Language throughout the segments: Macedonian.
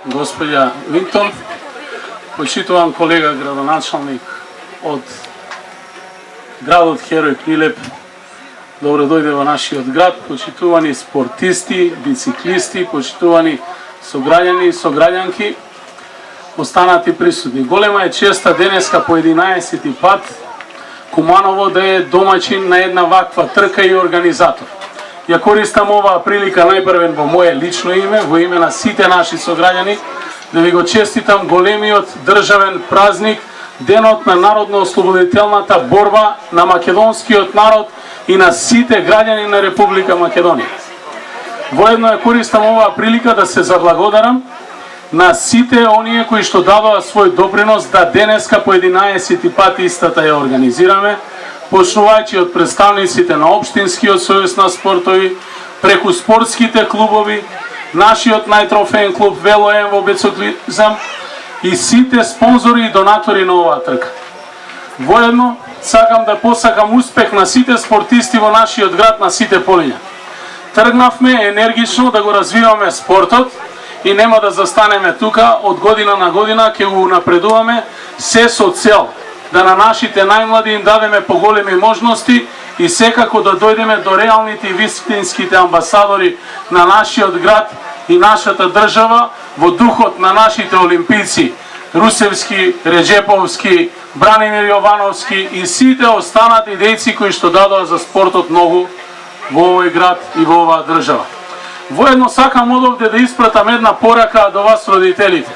Господја Винтон, почитуван колега градоначалник од градот Херој Прилеп, добро дојде во нашиот град, почитувани спортисти, бициклисти, почитувани сограѓани и сограѓанки, останати присутни. Голема е честа денеска по 11-ти пат Куманово да е домаќин на една ваква трка и организатор. Ја користам оваа прилика најпрвен во моје лично име, во име на сите наши сограѓани, да ви го честитам големиот државен празник, денот на народно-ослободителната борба на македонскиот народ и на сите граѓани на Република Македонија. Воедно ја користам оваа прилика да се заблагодарам на сите оние кои што дадоа свој допринос да денеска по 11-ти пат истата ја организираме, почнувајќи од представниците на Општинскиот сојуз на спортови, преку спортските клубови, нашиот најтрофеен клуб Велоем во бициклизам и сите спонзори и донатори на оваа трка. Воедно сакам да посакам успех на сите спортисти во нашиот град, на сите полиња. Тргнавме енергично да го развиваме спортот и нема да застанеме тука, од година на година ќе го напредуваме, се со цел да на нашите најмлади им дадеме поголеми можности и секако да дојдеме до реалните и вистинските амбасадори на нашиот град и нашата држава во духот на нашите олимпици Русевски, Реджеповски, Бранимир Јовановски и сите останати дејци кои што дадоа за спортот многу во овој град и во оваа држава. Воедно сакам одовде да испратам една порака до вас, родителите.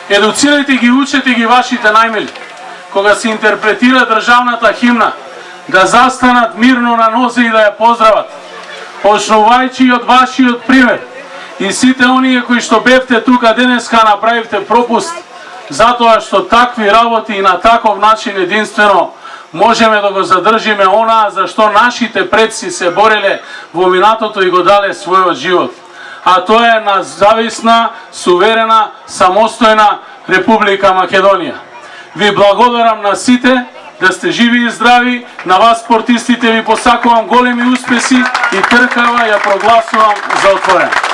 Едуцирајте ги, учете ги вашите најмили. Кога се интерпретира државната химна, да застанат мирно на нозе и да ја поздрават, почнувајќи од вашиот пример. И сите оние кои што бевте тука денеска направивте пропуст, затоа што такви работи и на таков начин единствено можеме да го задржиме онаа за што нашите предци се бореле во минатото и го дале својот живот. А тоа е независна, суверена, самостојна Република Македонија. Ви благодарам на сите, да сте живи и здрави, на вас спортистите ви посакувам големи успеси и тркава ја прогласувам за отворена.